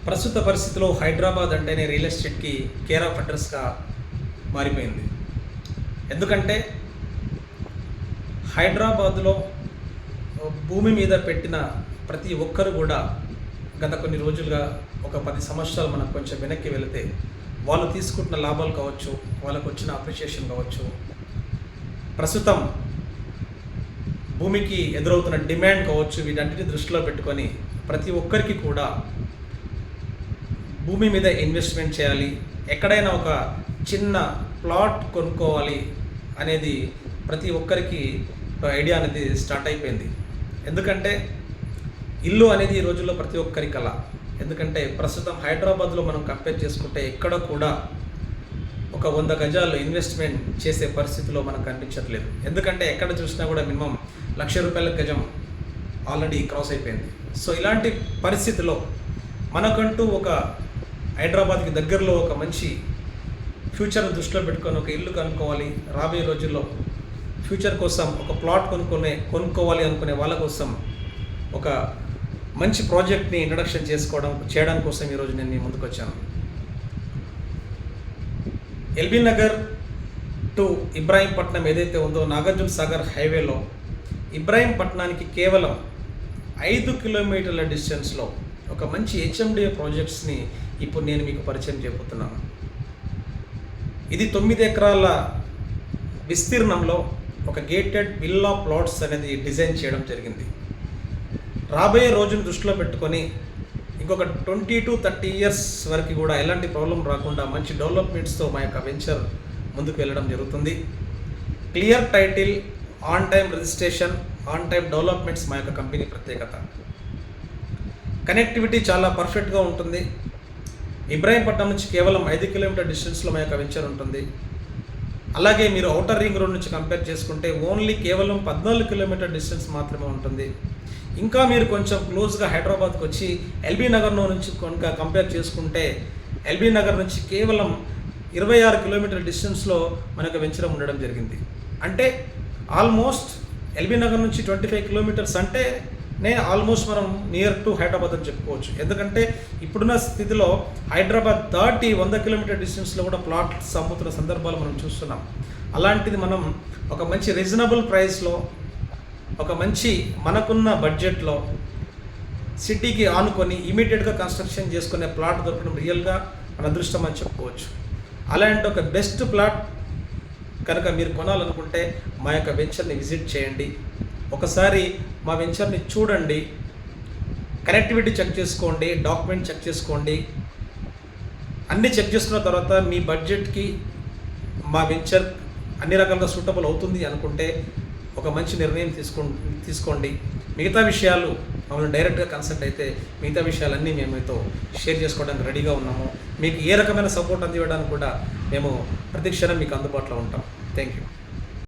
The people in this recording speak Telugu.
ప్రస్తుత పరిస్థితిలో హైదరాబాద్ అంటేనే రియల్ ఎస్టేట్కి కేర్ ఆఫ్ అడ్రస్గా మారిపోయింది. ఎందుకంటే హైదరాబాద్లో భూమి మీద పెట్టిన ప్రతి ఒక్కరు కూడా గత కొన్ని రోజులుగా ఒక 10 సంవత్సరాలు మనం కొంచెం వెనక్కి వెళితే వాళ్ళు తీసుకుంటున్న లాభాలు కావచ్చు, వాళ్ళకు వచ్చిన అప్రిషియేషన్ కావచ్చు, ప్రస్తుతం భూమికి ఎదురవుతున్న డిమాండ్ కావచ్చు, వీటన్నిటిని దృష్టిలో పెట్టుకొని ప్రతి ఒక్కరికి కూడా భూమి మీద ఇన్వెస్ట్మెంట్ చేయాలి, ఎక్కడైనా ఒక చిన్న ప్లాట్ కొనుక్కోవాలి అనేది ప్రతి ఒక్కరికి ఐడియా అనేది స్టార్ట్ అయిపోయింది. ఎందుకంటే ఇల్లు అనేది ఈ రోజుల్లో ప్రతి ఒక్కరి కల. ఎందుకంటే ప్రస్తుతం హైదరాబాద్లో మనం కంపేర్ చేసుకుంటే ఎక్కడ కూడా ఒక 100 గజాలు ఇన్వెస్ట్మెంట్ చేసే పరిస్థితిలో మనకు కనిపించట్లేదు. ఎందుకంటే ఎక్కడ చూసినా కూడా మినిమం ₹1,00,000 గజం ఆల్రెడీ క్రాస్ అయిపోయింది. సో ఇలాంటి పరిస్థితిలో మనకంటూ ఒక హైదరాబాద్కి దగ్గరలో ఒక మంచి ఫ్యూచర్ దృష్టిలో పెట్టుకొని ఒక ఇల్లు కనుక్కోవాలి, రాబోయే రోజుల్లో ఫ్యూచర్ కోసం ఒక ప్లాట్ కొనుక్కోవాలి అనుకునే వాళ్ళ కోసం ఒక మంచి ప్రాజెక్ట్ని ఇంట్రడక్షన్ చేయడం కోసం ఈరోజు నేను మీ ముందుకు వచ్చాను. ఎల్బీ నగర్ టు ఇబ్రాహీంపట్నం ఏదైతే ఉందో నాగార్జున సాగర్ హైవేలో ఇబ్రాహీంపట్నానికి కేవలం 5 కిలోమీటర్ల డిస్టెన్స్లో ఒక మంచి హెచ్ఎండిఏ ప్రాజెక్ట్స్ని ఇప్పుడు నేను మీకు పరిచయం చేయబోతున్నాను. ఇది 9 ఎకరాల విస్తీర్ణంలో ఒక గేటెడ్ విల్లా ప్లాట్స్ అనేది డిజైన్ చేయడం జరిగింది. రాబోయే రోజును దృష్టిలో పెట్టుకొని ఇంకొక 20 to 30 ఇయర్స్ వరకు కూడా ఎలాంటి ప్రాబ్లం రాకుండా మంచి డెవలప్మెంట్స్తో మా యొక్క వెంచర్ ముందుకు వెళ్ళడం జరుగుతుంది. Clear title, on time registration, on time developments మా యొక్క కంపెనీ ప్రత్యేకత. కనెక్టివిటీ చాలా పర్ఫెక్ట్గా ఉంటుంది. ఇబ్రాహీంపట్నం నుంచి కేవలం 5 కిలోమీటర్ డిస్టెన్స్లో మా యొక్క వెంచర్ ఉంటుంది. అలాగే మీరు ఔటర్ రింగ్ రోడ్ నుంచి కంపేర్ చేసుకుంటే ఓన్లీ కేవలం 14 కిలోమీటర్ డిస్టెన్స్ మాత్రమే ఉంటుంది. ఇంకా మీరు కొంచెం క్లోజ్గా హైదరాబాద్కి వచ్చి ఎల్బీ నగర్ నుంచి కనుక కంపేర్ చేసుకుంటే ఎల్బీ నగర్ నుంచి కేవలం 26 కిలోమీటర్ డిస్టెన్స్లో మనకు వెంచర్ ఉండడం జరిగింది. అంటే ఆల్మోస్ట్ ఎల్బీ నగర్ నుంచి 25 కిలోమీటర్స్ అంటే ఆల్మోస్ట్ మనం నియర్ టు హైదరాబాద్ అని చెప్పుకోవచ్చు. ఎందుకంటే ఇప్పుడున్న స్థితిలో హైదరాబాద్ దాటి 100 కిలోమీటర్ డిస్టెన్స్లో కూడా ప్లాట్స్ అమ్ముతున్న సందర్భాలు మనం చూస్తున్నాం. అలాంటిది మనం ఒక మంచి రీజనబుల్ ప్రైస్లో ఒక మంచి మనకున్న బడ్జెట్లో సిటీకి ఆనుకొని ఇమీడియట్గా కన్స్ట్రక్షన్ చేసుకునే ప్లాట్ దొరకడం రియల్గా మన అదృష్టం అని చెప్పుకోవచ్చు. అలాంటి ఒక బెస్ట్ ప్లాట్ కనుక మీరు కొనాలనుకుంటే మా యొక్క వెంచర్ని విజిట్ చేయండి. ఒకసారి మా వెంచర్ని చూడండి, కనెక్టివిటీ చెక్ చేసుకోండి, డాక్యుమెంట్ చెక్ చేసుకోండి. అన్నీ చెక్ చేసుకున్న తర్వాత మీ బడ్జెట్కి మా వెంచర్ అన్ని రకాలుగా సూటబుల్ అవుతుంది అనుకుంటే ఒక మంచి నిర్ణయం తీసుకోండి. మిగతా విషయాలు మమ్మల్ని డైరెక్ట్గా కన్సల్ట్ అయితే మిగతా విషయాలన్నీ మేము మీతో షేర్ చేసుకోవడానికి రెడీగా ఉన్నాము. మీకు ఏ రకమైన సపోర్ట్ అందివ్వడానికి కూడా మేము ప్రతి క్షణం మీకు అందుబాటులో ఉంటాం. Thank you.